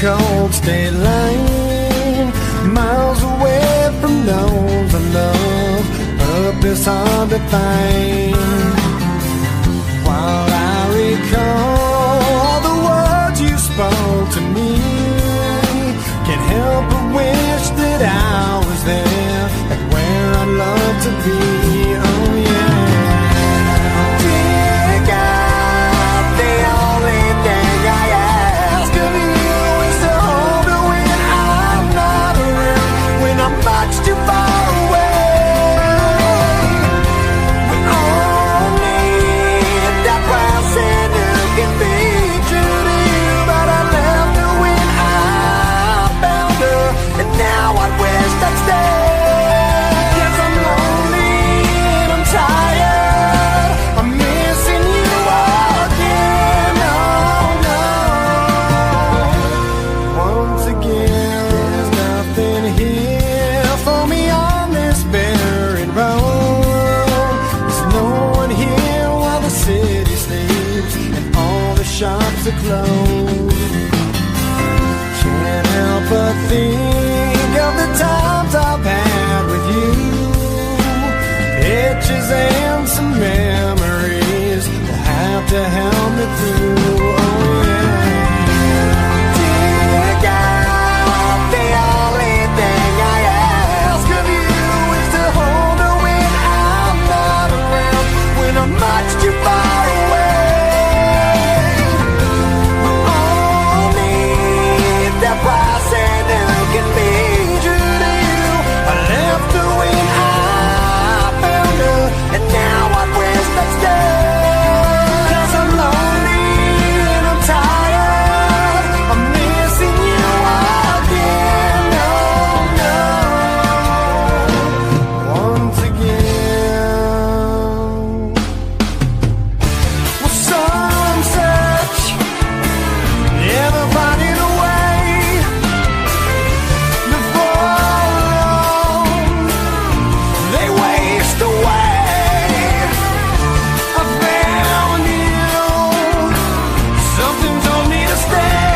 cold state line, miles away from those I love, purpose hard to find. While I recall the words you spoke to me, can't help but wish that I was there, like where I'd love to be. Oh yeah. Dear God, the only thing I ask of you is to hold me when I'm not around, when I'm much too far away. We all need that person who can be true to you, but I left her when I found her, and now I wish I'd stay. Yes, I'm lonely and I'm tired, I'm missing you again. Oh no. Once again, there's nothing here for me on this barren road. There's no one here while the city sleeps and all the shops are closed. Can't help but think of the times I've had with you, pictures and some memories will have to help me through. Oh yeah. Dear God, the only thing I ask of you is to hold her when I'm not around, when I'm much too far away. We all need that person who can be true to you. I left her when I found her, and now I wish I'd stay. 'Cause I'm lonely and I'm tired, I'm missing you again. Oh no. Once again. Well, some search, never finding a way to fall. They waste away. I found you. Something told me to stay.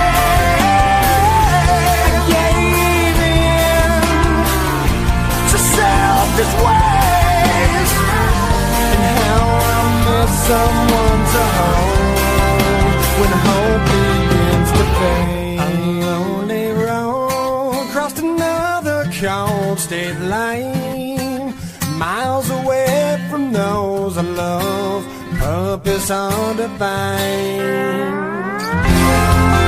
I gave in to selfish ways, and how I miss someone to hold when hope begins to fade. A lonely road crossed another cold state line, miles away from those I love, purpose hard to find.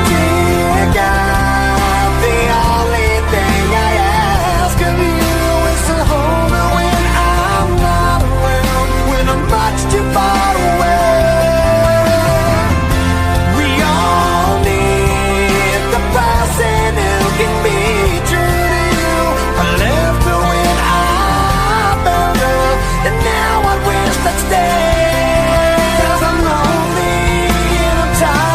Dear God, the only thing I ask of you is to hold me when I'm not around, when I'm much too far away. We all need the person who can be true to you. I left her when I found her, and now I wish I'd stay. 'Cause I'm lonely and I'm tired.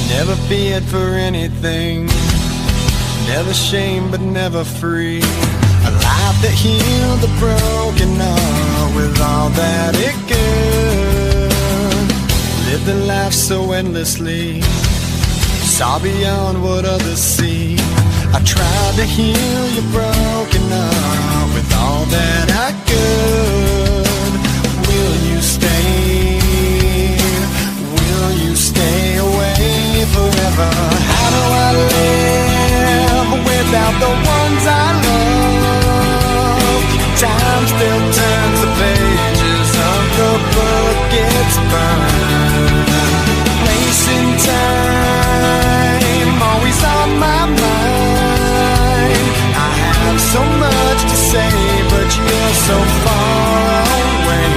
Never feared for anything, never shamed but never free. A life that healed the broken heart with all that it could. Lived a life so endlessly, saw beyond what others see. I tried to heal your broken heart with all that I could. Will you stay? Will you stay away forever? How do I live without the ones I love? Time still turns the pages of the book gets burned. Place in time, always on my mind. I have so much to say, but you're so far away.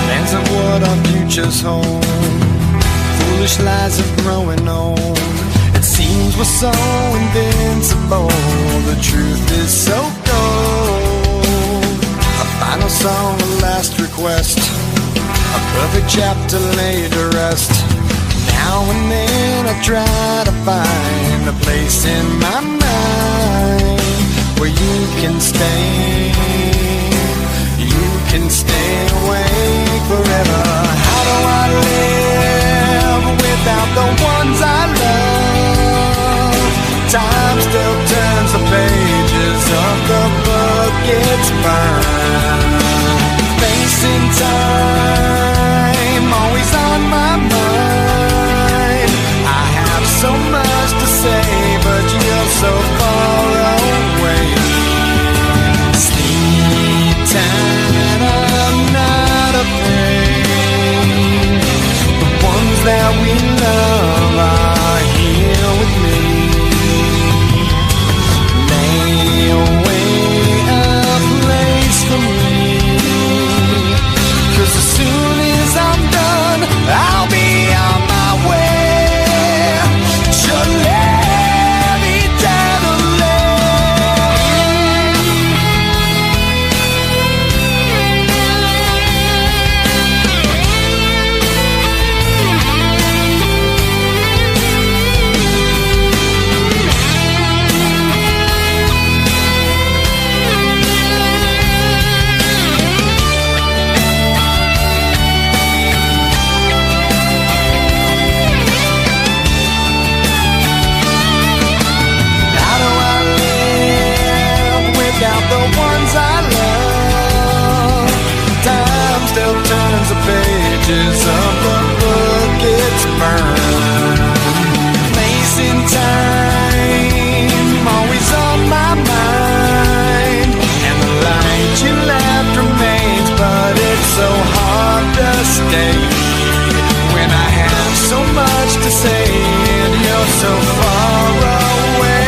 Lands of what our futures hold, foolish lies are growing old. It seems we're so invincible, the truth is so cold. A final song, a last request, a perfect chapter laid to rest. Now and then I try to find a place in my mind where you can stay. You can stay awake forever. How do I live without the ones I love? Time still turns the pages of the book gets burned. Facing time, always on my mind. I have so much to say, but you're so far away. Sleep tight, I'm not afraid. The ones that we love are here with me. Lay away a place for me, 'cause as soon as I'm done, I'll be on my way to live eternally. How do I live without the ones I love? Time still turns the pages of the book, it's burned. Place in time, always on my mind. And the light you left remains, but it's so hard to stay when I have so much to say and you're so far away.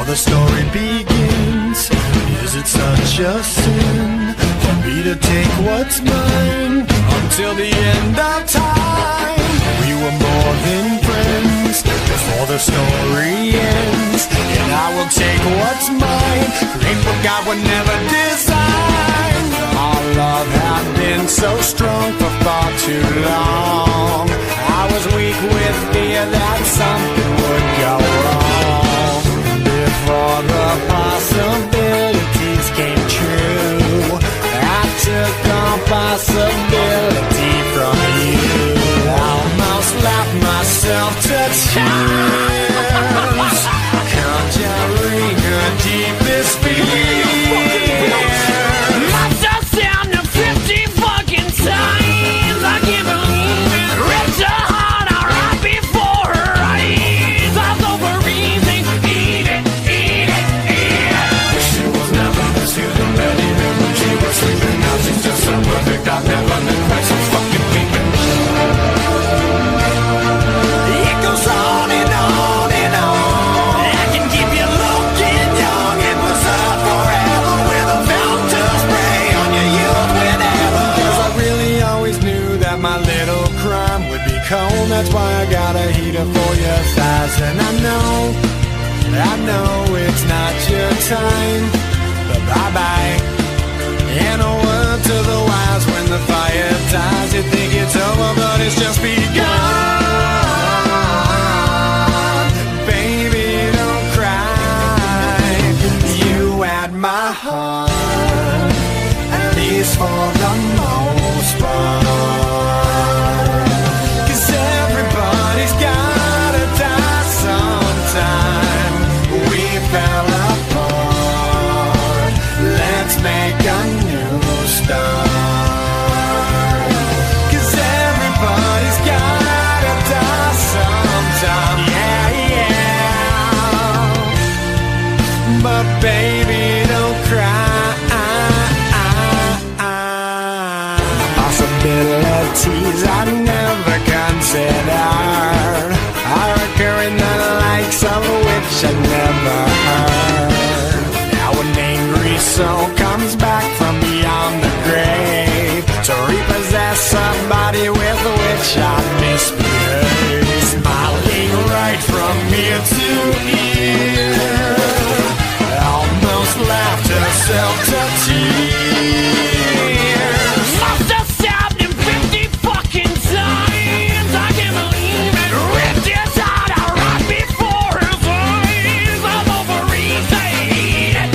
The story begins. Is it such a sin for me to take what's mine until the end of time? We were more than friends before the story ends, and I will take what's mine, create what God would never design. Our love had been so strong for far too long. I was weak with fear that something would go wrong. Before the possibilities came true, I took all possibility from you. Almost laughed myself to tears, conjuring her deepest fears. Must have sounded 50 fucking times. I can't believe it. Ripped her heart out right before her eyes. I was overeasy. Sleeping now, she's just so perfect. I've never been quite so fucking weeping. It goes on and on and on. I can keep you looking young and preserved forever with a fountain spray on your youth whenever. 'Cause I really always knew that my little crime would be cold. That's why I got a heater for your thighs. And I know it's not your time, but bye-bye. And a word to the wise, when the fire dies, you think it's over, but it's just begun. Baby, don't cry. You had my heart, at least for the most part. 'Cause everybody's gotta die sometime. We fell apart. Let's make a new start. 'Cause everybody's gotta die sometime. Yeah, yeah. But baby, don't cry. Possibilities I never considered are occurring, the likes of which I never heard. Now an angry soul comes back from beyond the grave to repossess somebody with which I misbehaved. Smiling right from ear to ear, almost laughed herself to tears. Must have stabbed him 50 fucking times. I can't believe it. Ripped his heart out right before his eyes. I'm overeasy. Eat it.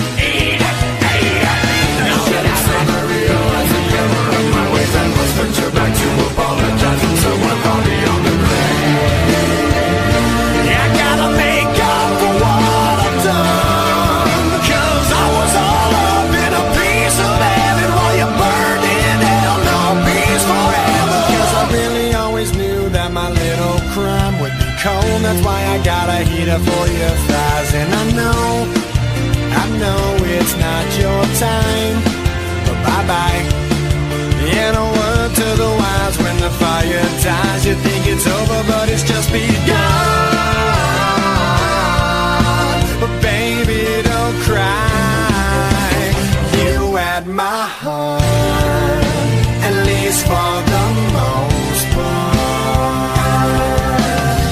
Back to apologize and someone call me on the grave. I gotta make up for what I've done, 'cause I was all up in a piece of heaven while you burned in hell. No peace forever. 'Cause I really always knew that my little crime would be cold. That's why I got a heater for your thighs. And I know it's not your time, but bye-bye. And a word to the wise, when the fire dies, you think it's over, but it's just begun. But baby, don't cry. You had my heart, at least for the most part.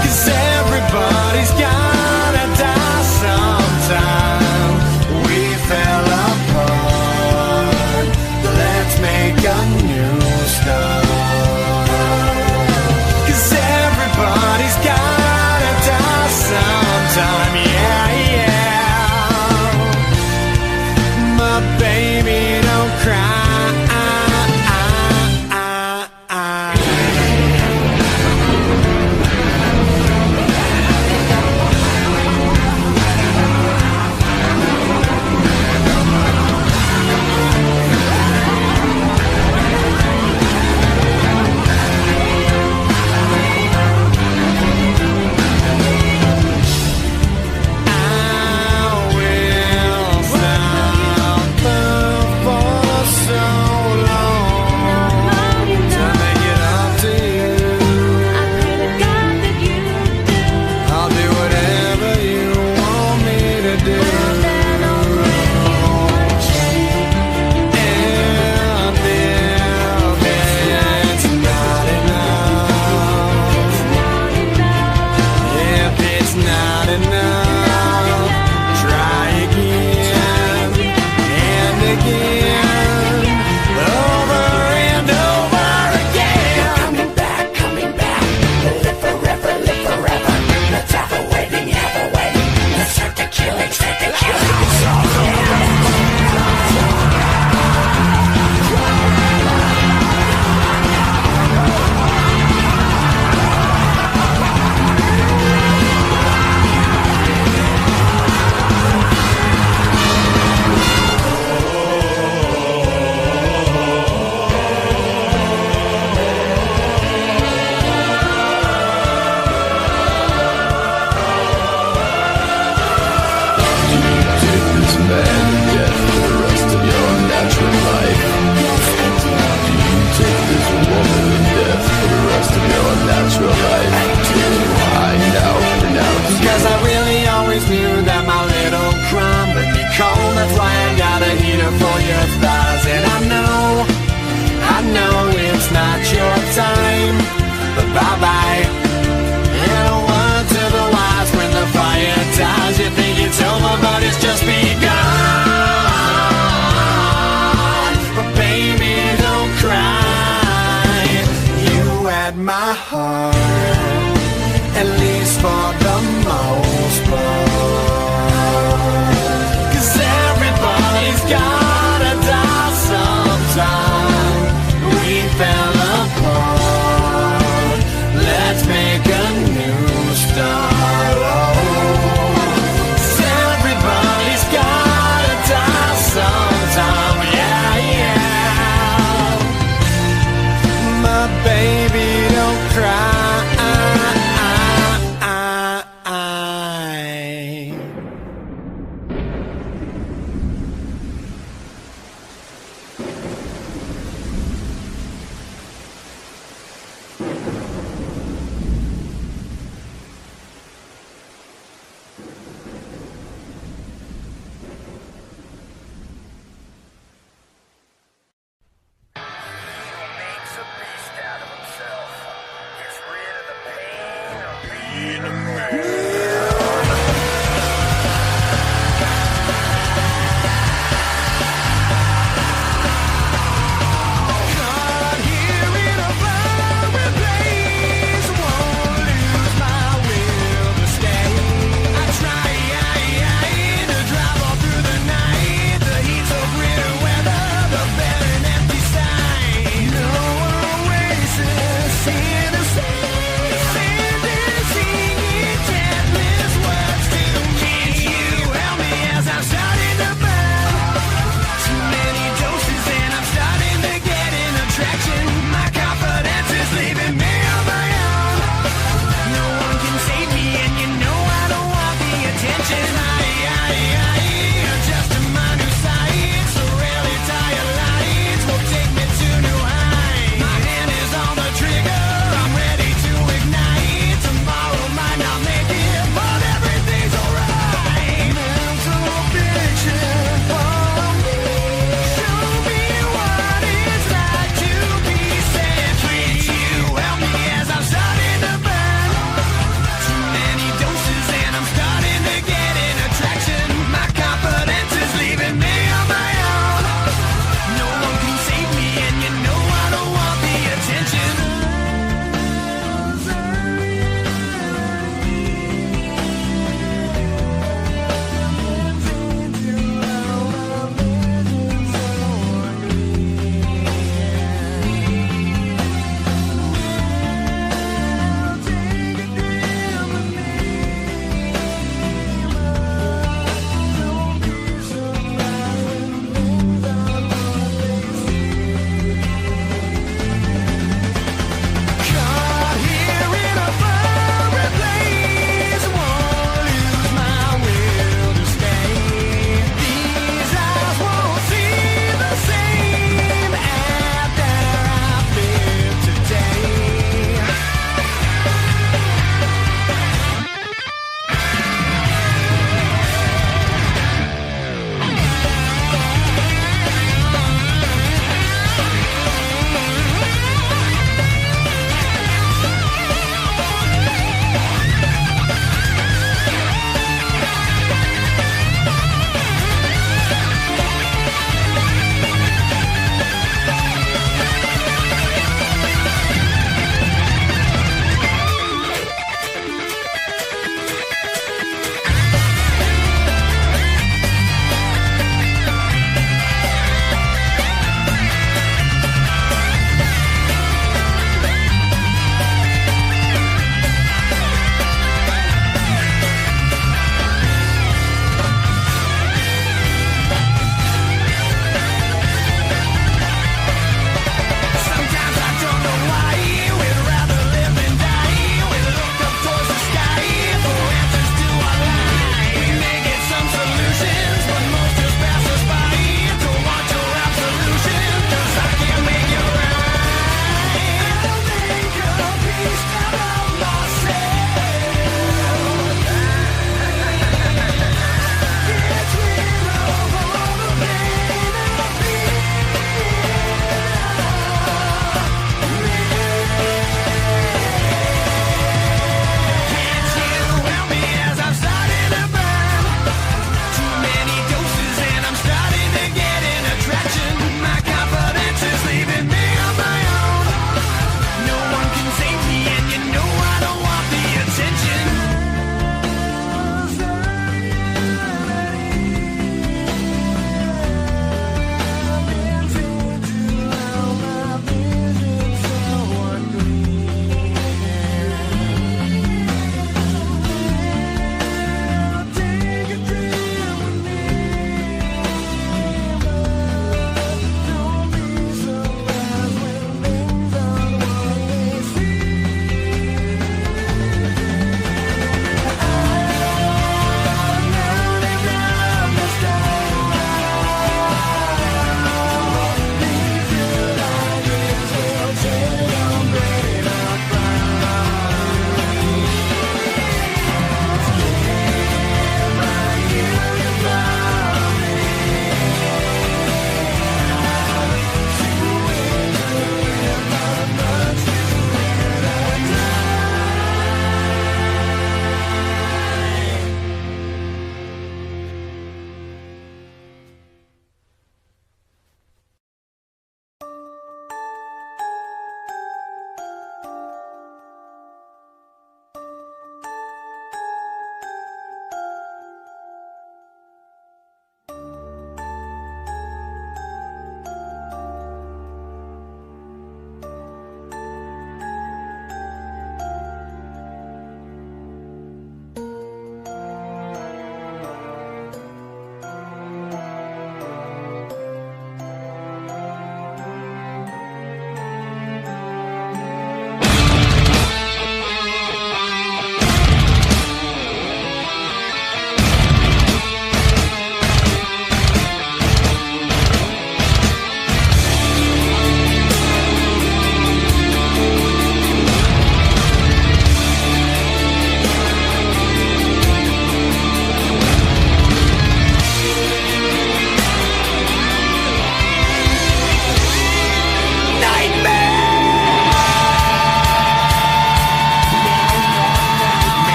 'Cause everybody's gotta die sometime. We fell apart. Let's make a new start. dream. But bye-bye. And a word to the wise, when the fire dies, you think it's over, but it's just begun. But baby, don't cry. You had my heart, at least for the most part. 'Cause everybody's gotta die sometime. We fell apart. Let's make a new start. Oh, 'cause everybody's gotta die sometime. Yeah, yeah. My baby, don't cry. Sing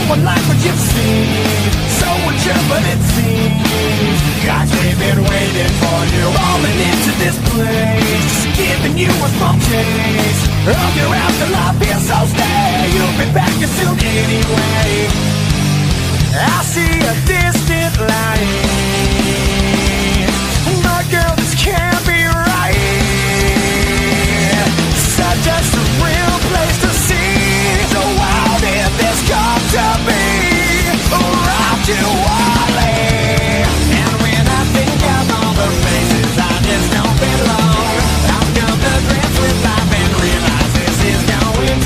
anyone like what you've seen. So would you, but it seems God's been waiting for you. Falling into this place, giving you a small taste of your afterlife. Here, so stay. You'll be back soon anyway. I see a distant light, but girl, this can't be right. Such a surreal place to see. So how did this come to be? Robbed you wildly. And when I think of all the places I just don't belong, I've come to grips with life and realize this is going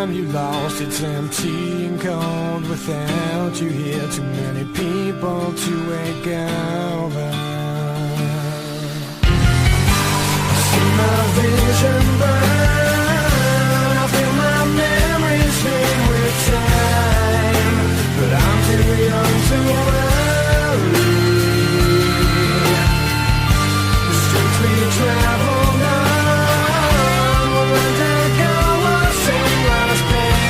time you lost, it's empty and cold without you here. Too many people to wake over. I see my vision burn, I feel my memories fade with time, but I'm too young to worry. The streets we traveled on will undergo a same last past.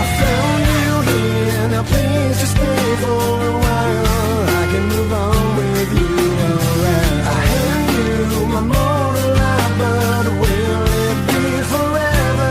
I found you here, now please just stay for a while. I can move on with you, alright. I hand you my mortal life, but will it be forever?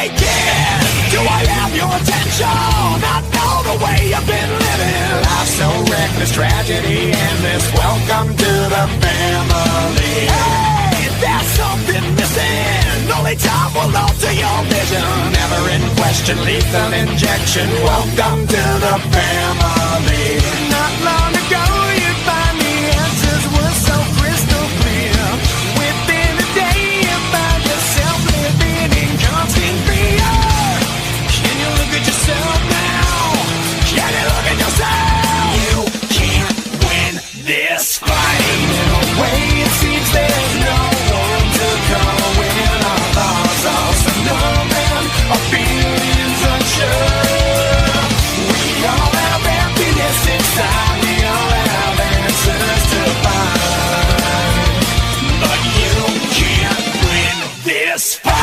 Hey kid, do I have your attention? I know the way you've been living. Life's so reckless, tragedy endless. Welcome to the family. Hey, there's something missing. Only time will alter your vision. Never in question, lethal injection. Welcome to the family. Not long ago, you'd find the answers were so crystal clear. Within a day, you find yourself living in constant fear. Can you look at yourself now? Can you look at yourself? You can't win this fight. In a way, it seems there's no one to come when our thoughts are so numb and our feelings unsure. We all have emptiness inside. We all have answers to find. But you can't win this fight.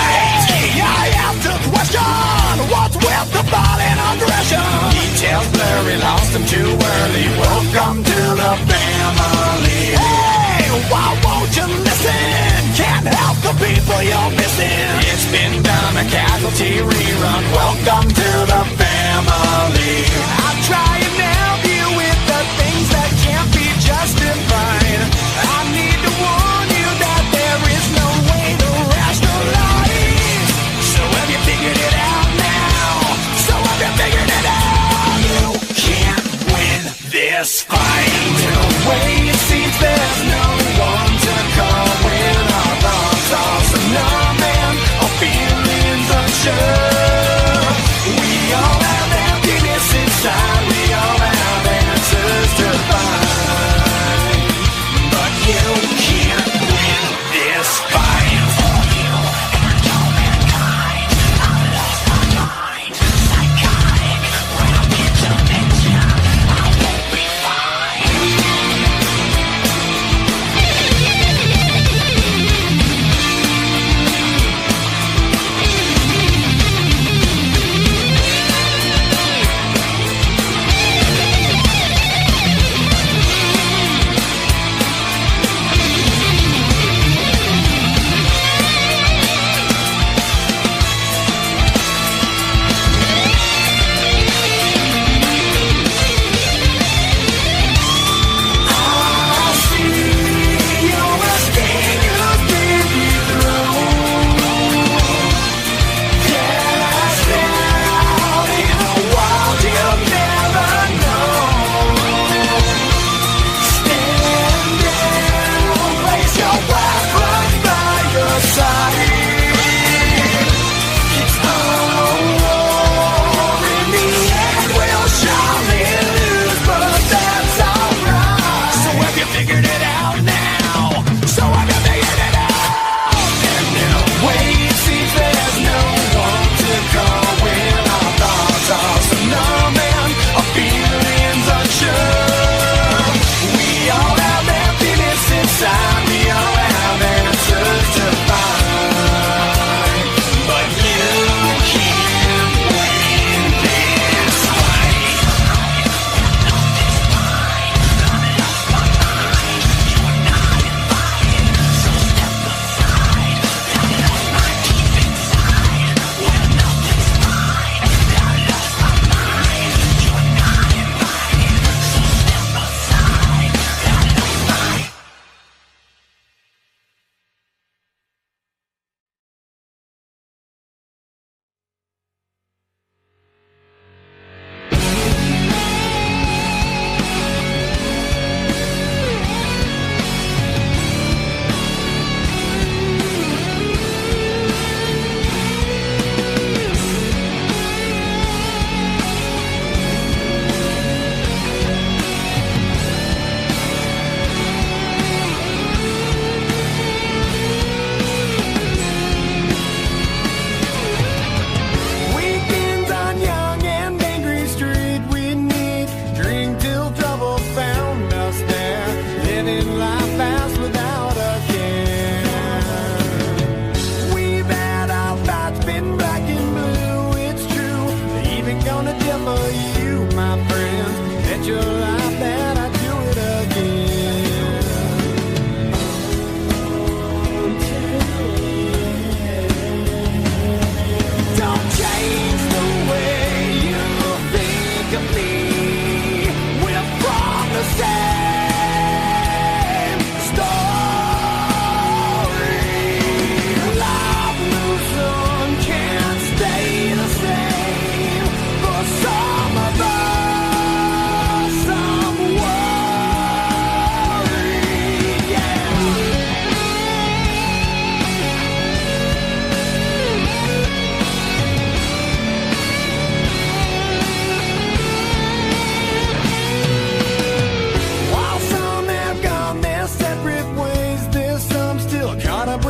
I have to question what's with the violent aggression. Details blurry, lost them too early. Welcome to the family. Hey, why won't you listen? Can't help the people you're missing. It's been done, a casualty rerun. Welcome to the family. I'm trying to help you with the things that can't be justified. I need to warn you that there is no way to rationalize. So have you figured it out now? So have you figured it out? You can't win this fight. In a way it seems there's no one to call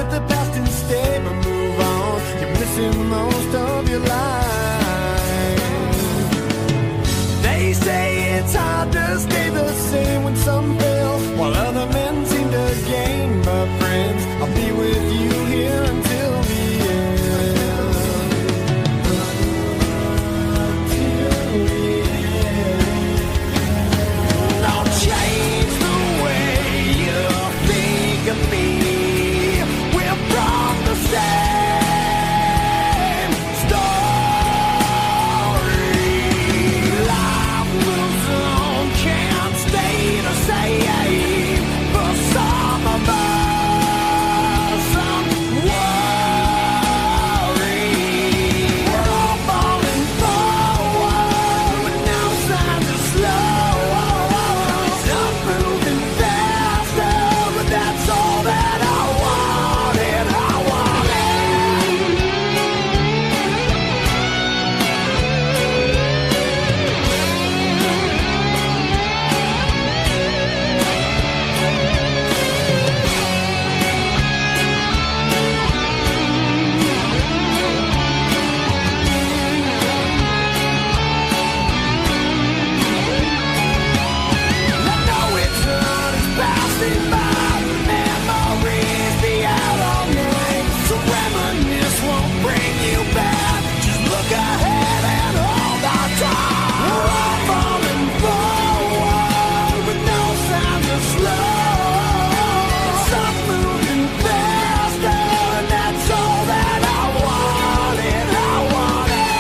with the past instead, but move on. You're missing most of your life. They say it's hard to stay the same when some fail, while other men seem to gain. But friends, I'll be with you here until the end. Until the end. I'll change the way you think of me. We're from the same story. Life moves on, can't stay the same. For some of us, I'm worried. We're all falling forward with no signs of slow. Some moving faster, but that's all that I wanted. I know it's not as passing by. Memories be out all night, so reminisce won't bring you back. Just look ahead and hold on tight. We're all falling forward with no signs of slow. Some moving faster, and that's all that I wanted. I wanted.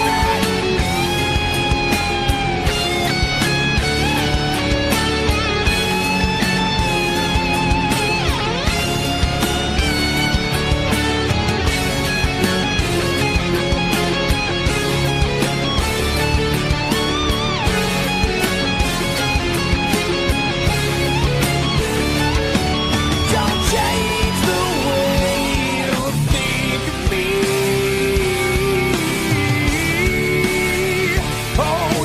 Don't change the way you think of me. Oh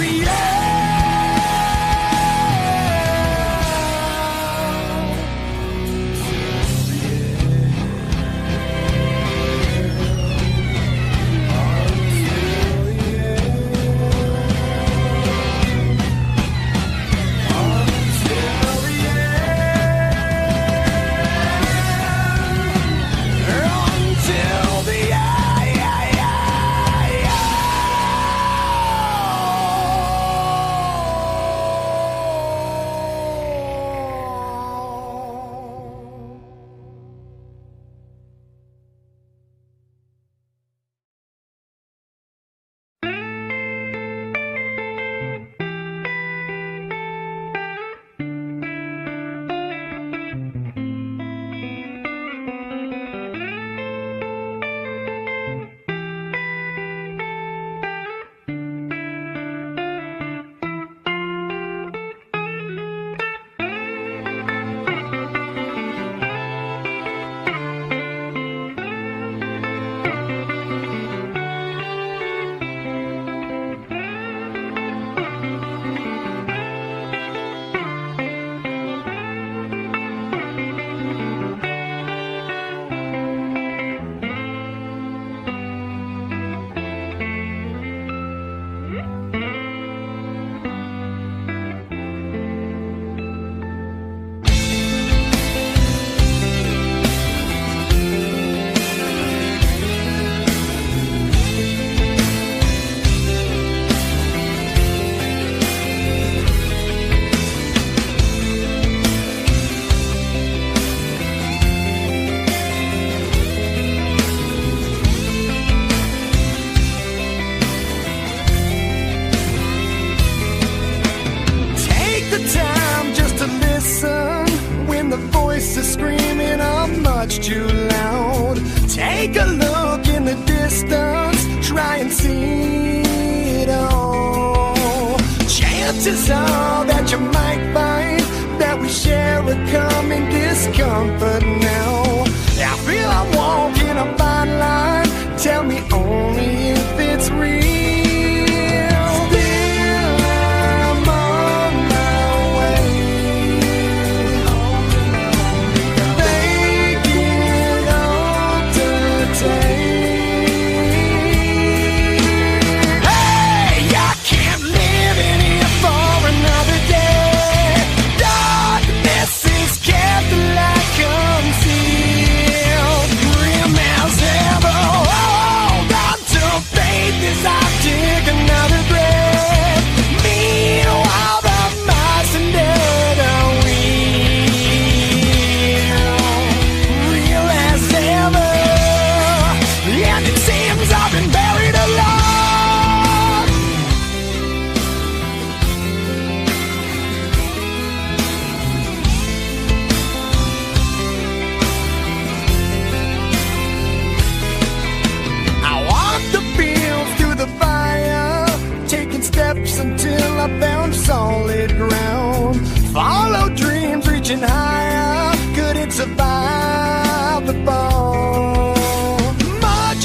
until the much too loud. Take a look in the distance, try and see it all. Chances are that you might find that we share a common discomfort now. I feel I'm walking a fine line, tell me only if it's real. Still I'm on my way, thinking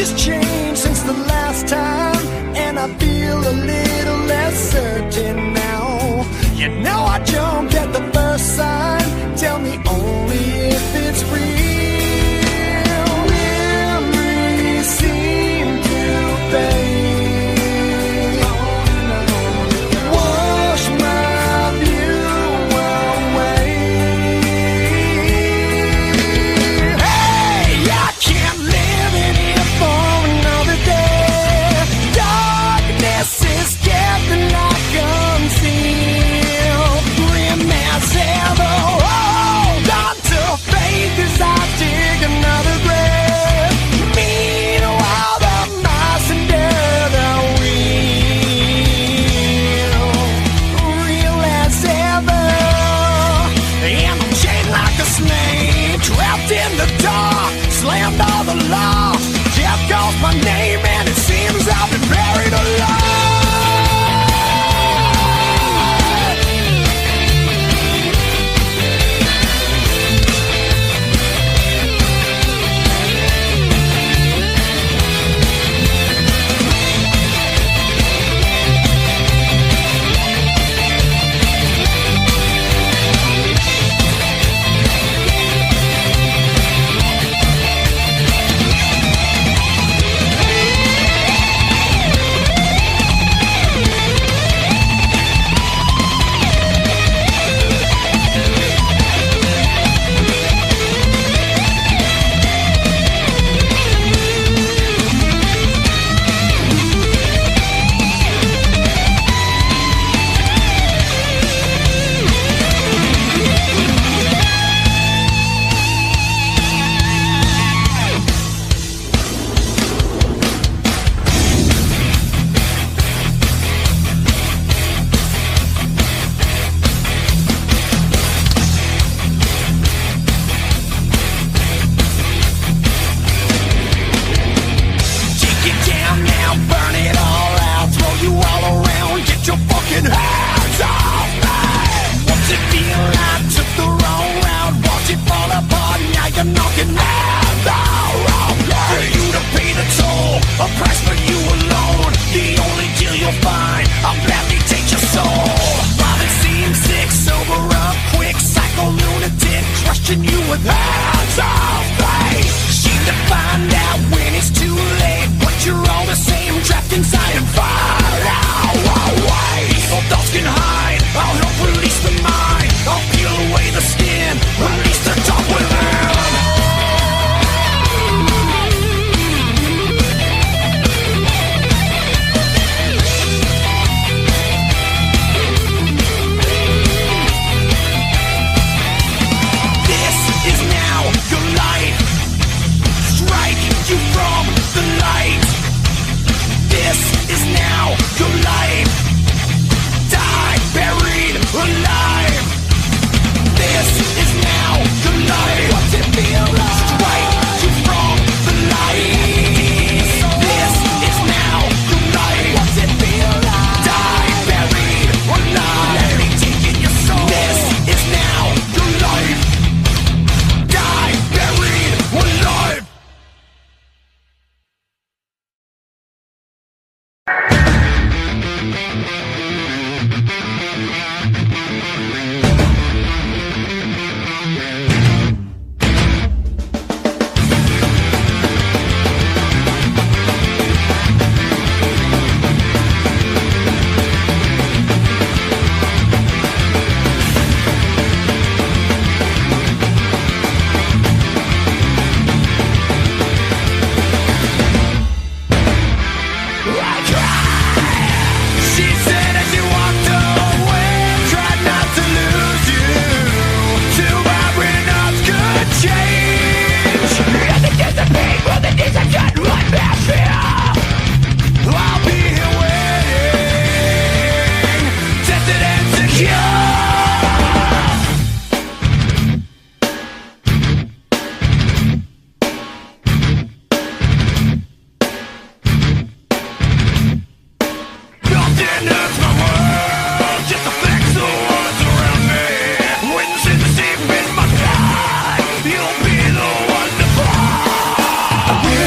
has changed since the last time, and I feel a little less certain now. You know I jumped at the first sign. Tell me only if it's real. Memories seem to fade. Wash my view away. Hey, I can't live in here for another day. Darkness is getting like concealed. Grim as ever, hold on to faith as I dig another grave. Meanwhile, the mice endure the wheel. Real as ever, and I'm chained like a snake, trapped in the dark, slammed all the law. Death calls my name, and it seems I've been buried alive.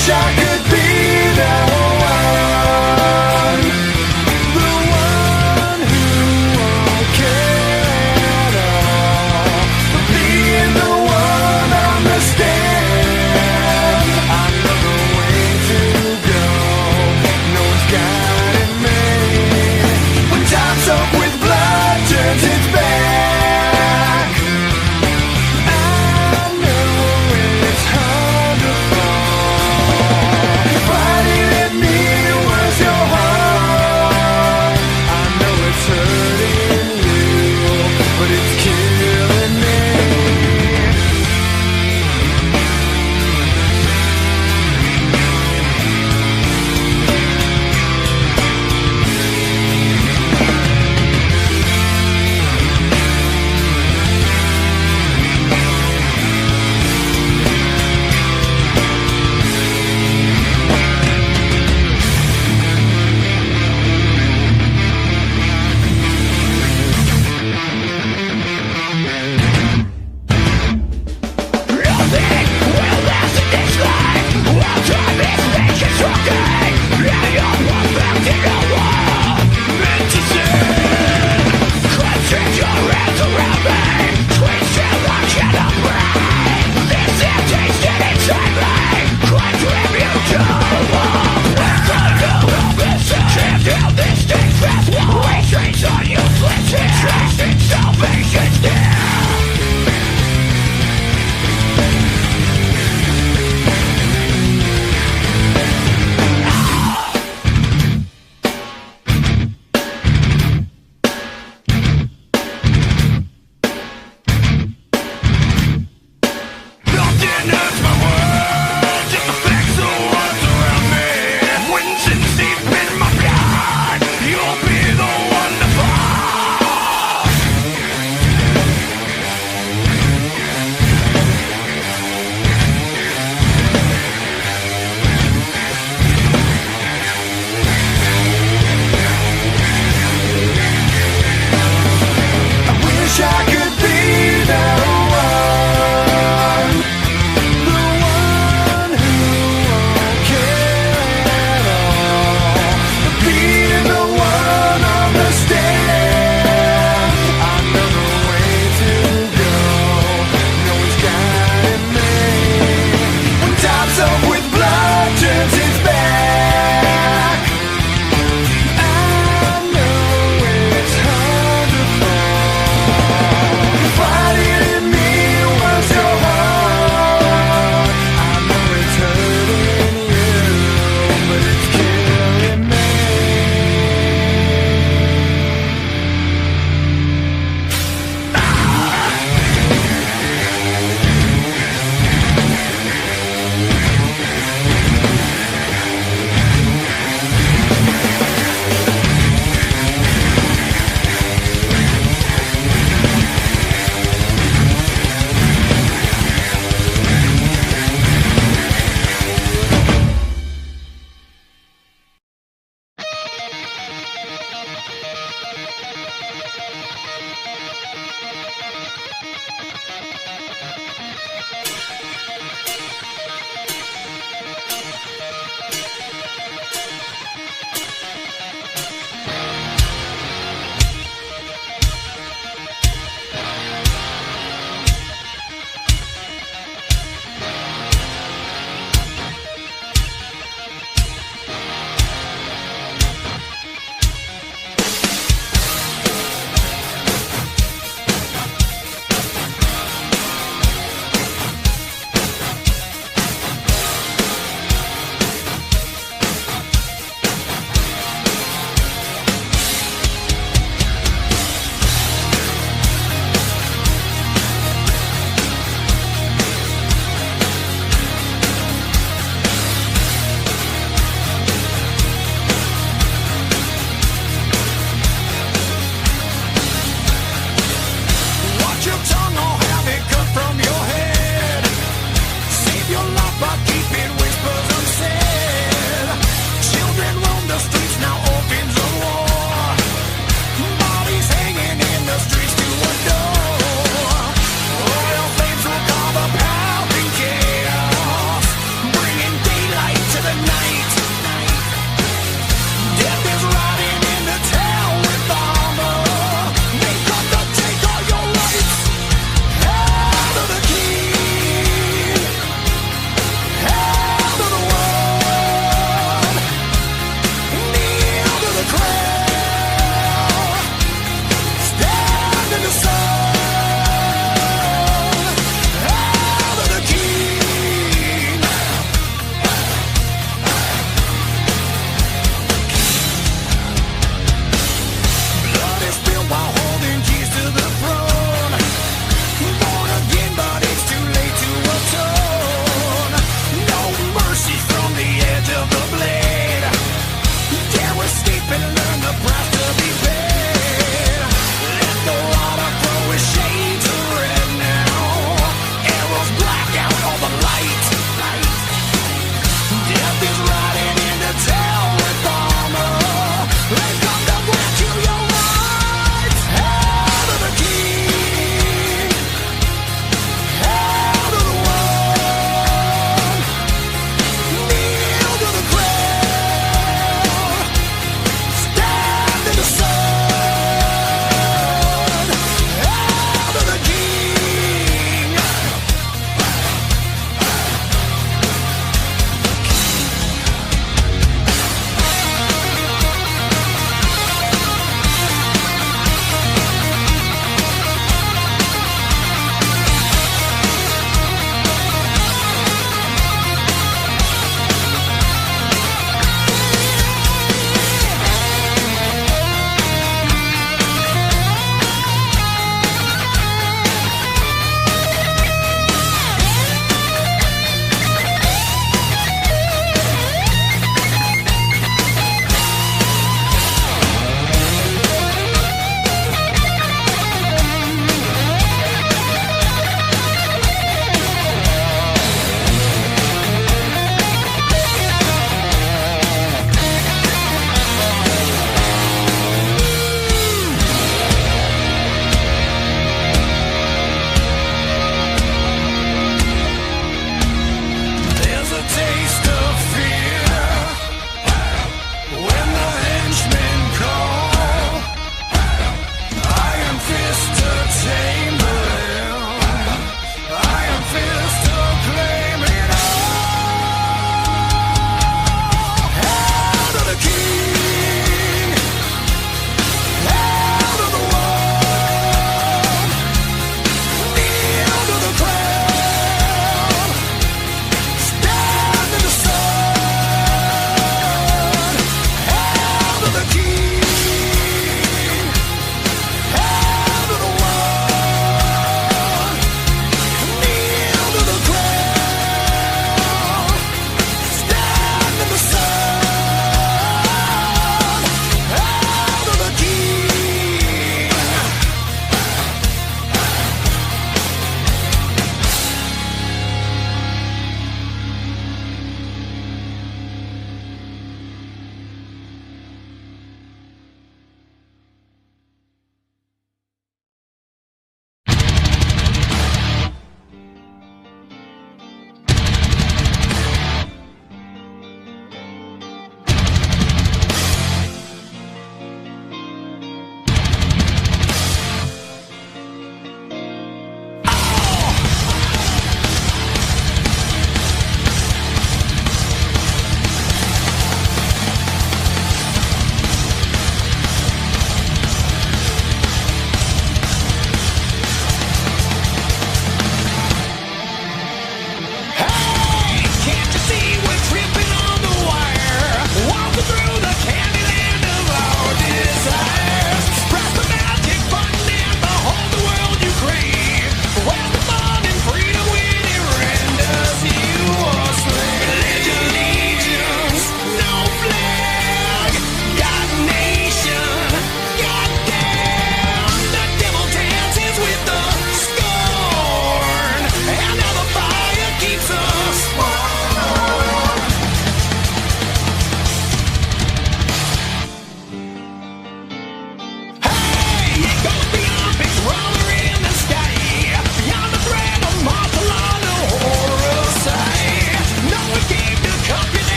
wish I could be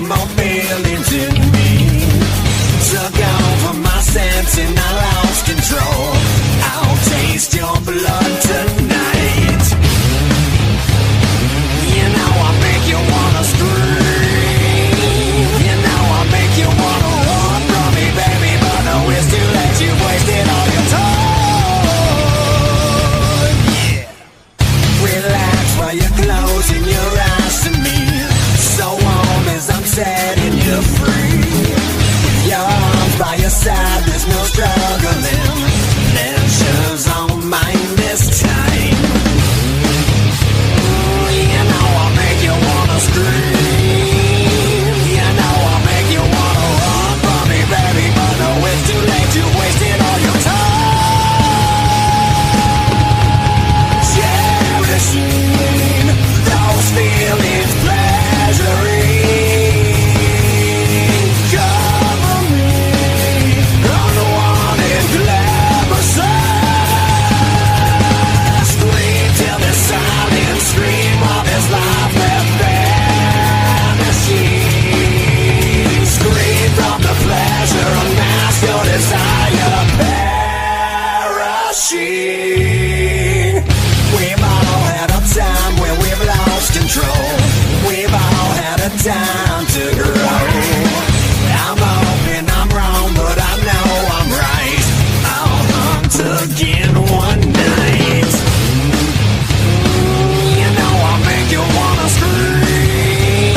got more feelings in me. Took over my sense and I lost control. I'll taste your blood tonight. You know I make you wanna scream. You know I make you wanna run from me, baby, but no, it's too late. You've wasted all your time. Yeah. Relax while you're closing your eyes to me. So warm as I'm setting you free. Your arms by your side, there's no struggling. Pleasure's on mine this time. You know I'll make you wanna scream. You know I'll make you wanna run from me, baby, but no, it's too late. You wasted all your time. Cherishing those feelings, pleasuring. Time to grow. I'm hoping I'm wrong, but I know I'm right. I'll hunt again one night. You know I'll make you wanna scream.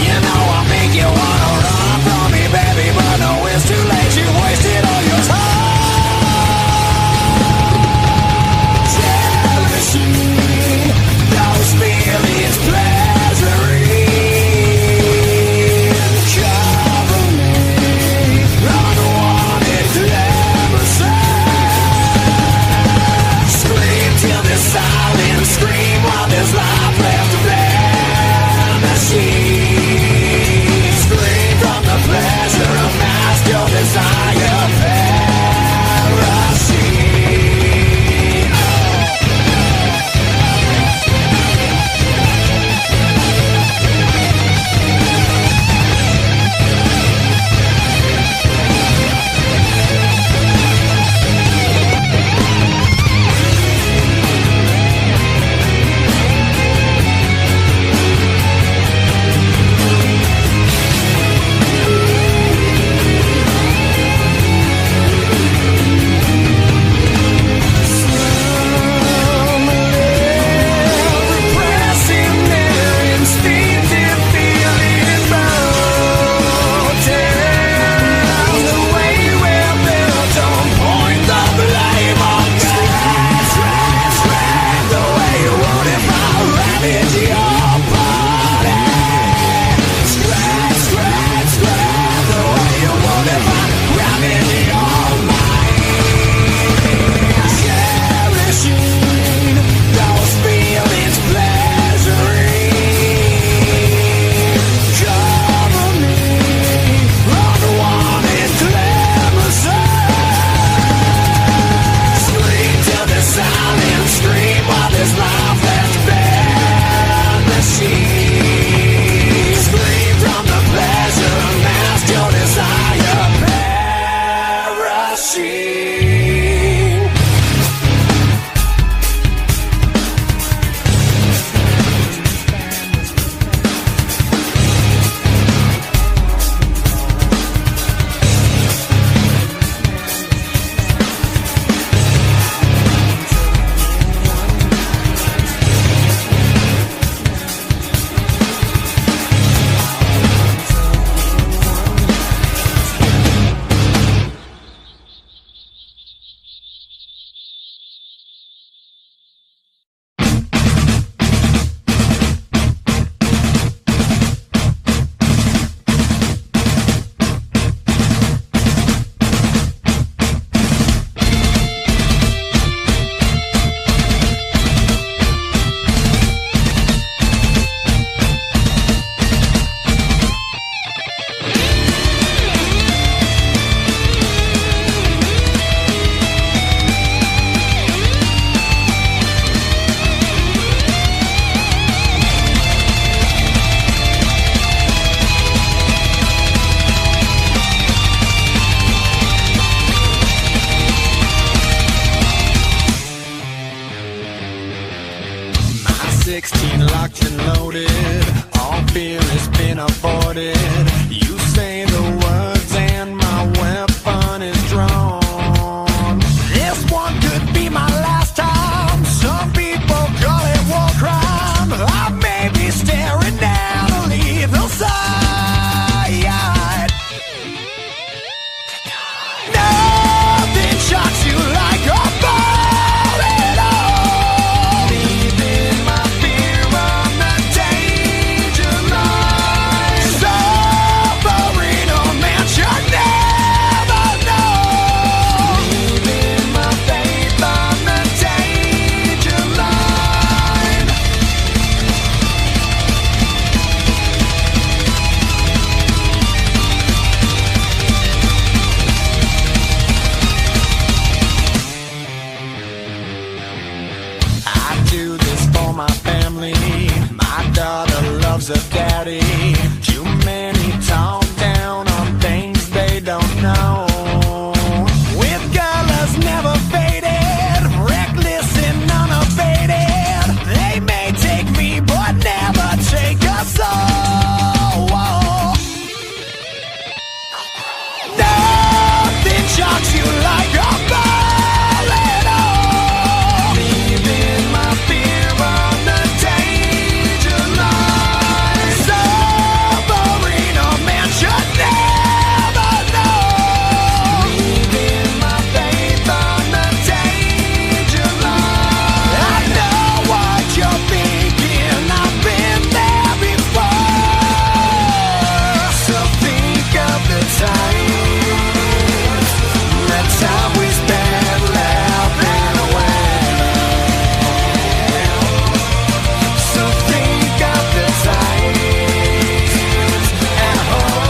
You know I'll make you wanna run from me, baby, but no, it's too late. You wasted all your time. Cherishing those feelings, pleasuring. started. You say the words and my weapon is drawn. This one could be my last time. Some people call it war crime. I may be staring down a lethal sight. Nothing shocks you like a ball at all. Leaving my fear on the danger line. Suffering a man should never know. Leaving my faith on the danger line. I do this for my family. My daughter loves her daddy. Too many talk down on things they don't know. With colors never faded, reckless and unabated. They may take me but never take us all. Nothing shocks you like a ball at all. Leaving my fear on the danger line. Suffering a man should never know. Leaving my faith on the danger line. I know what you're thinking, I've been there before. So think of the times, the time we spent laughing away. So think of the times at home.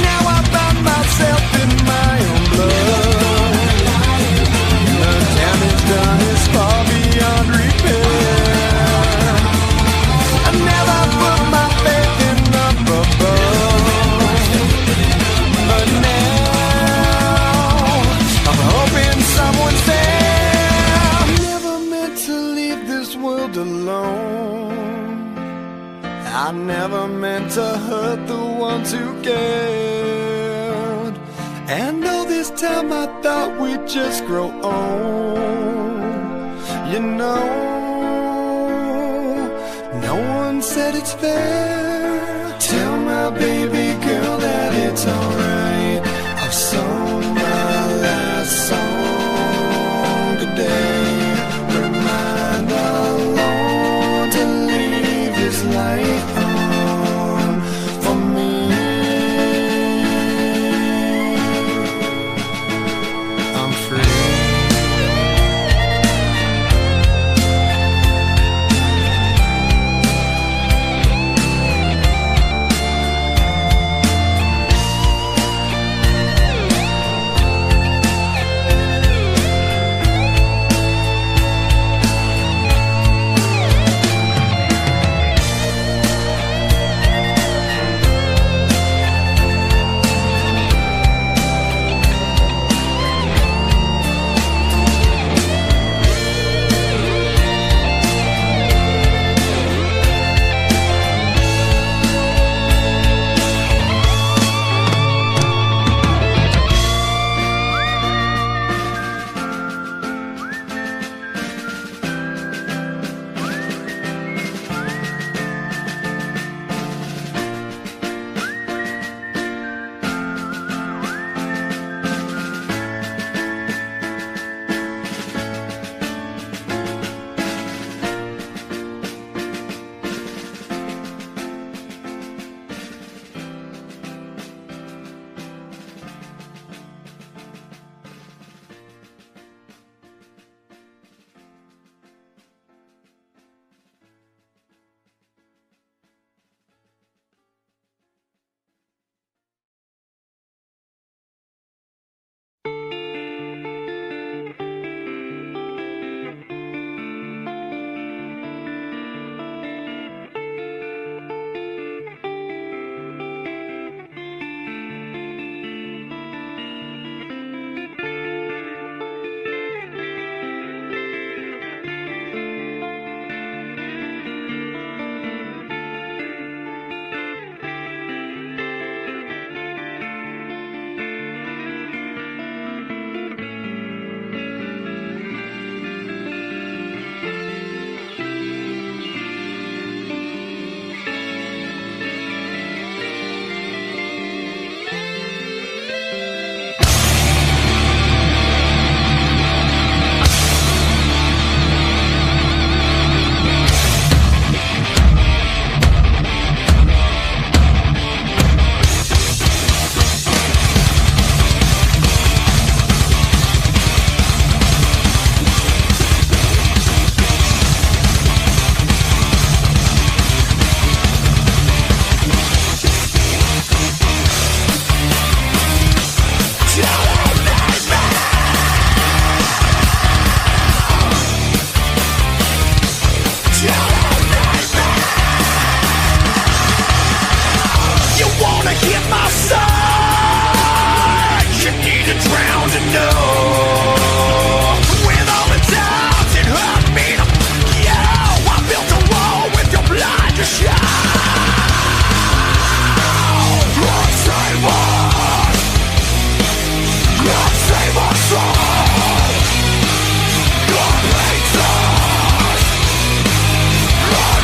Now I find myself in my own blood. The damage done is far beyond repair. I never put my faith in up above, but now I'm hoping someone's there. Never meant to leave this world alone. I never meant to hurt the ones who cared. And all this time I thought we'd just grow old. You know, no one said it's fair. Tell my baby girl that it's alright. I've sung my last song today. Remind our Lord to leave His light on for me. I'm free.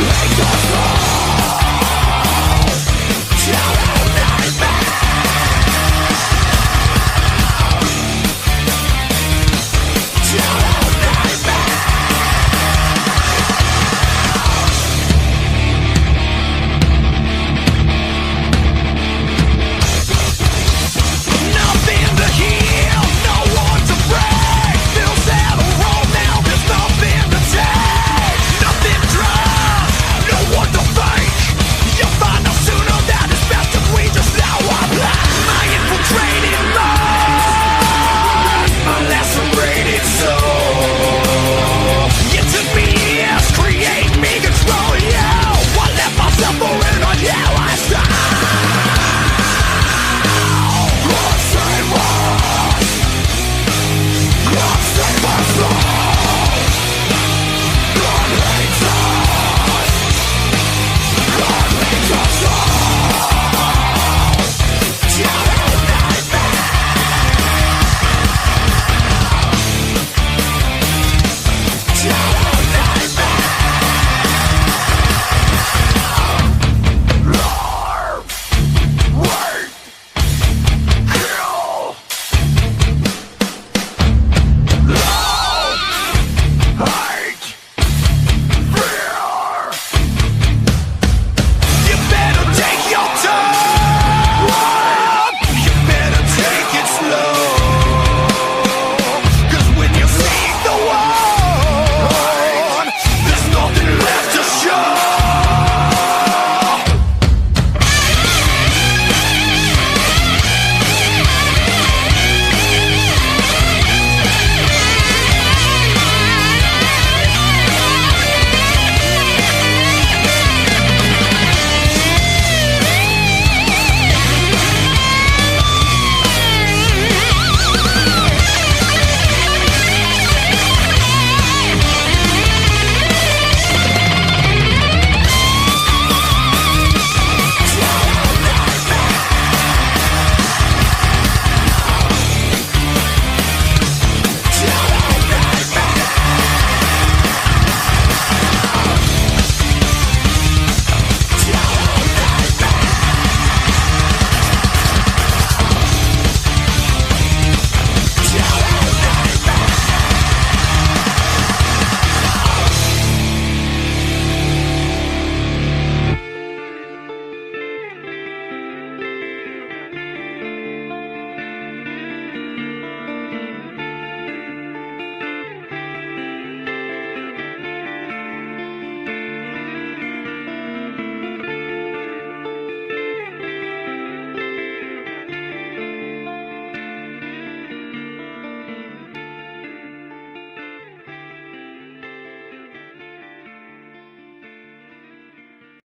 Make us